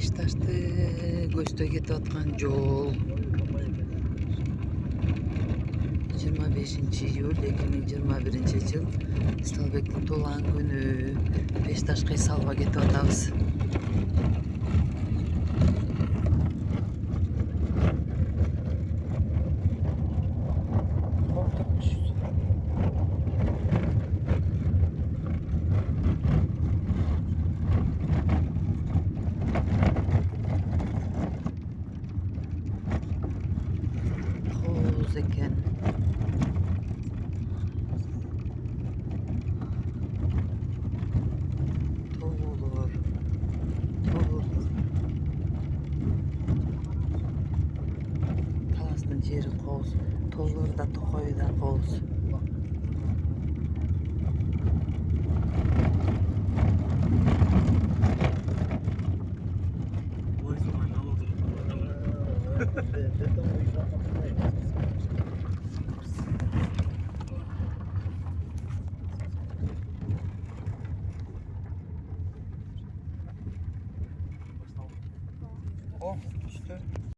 Beştaşты көздөй кетип аткан жол 25-iyul 2021-yıl Сталбектин туулган күнү. Бешташ кыйсалга кетип атабыз. Hovuz eкен. Тоолор. Таластын жери кооз. Тоолор да, Токой да кооз. О, düştü.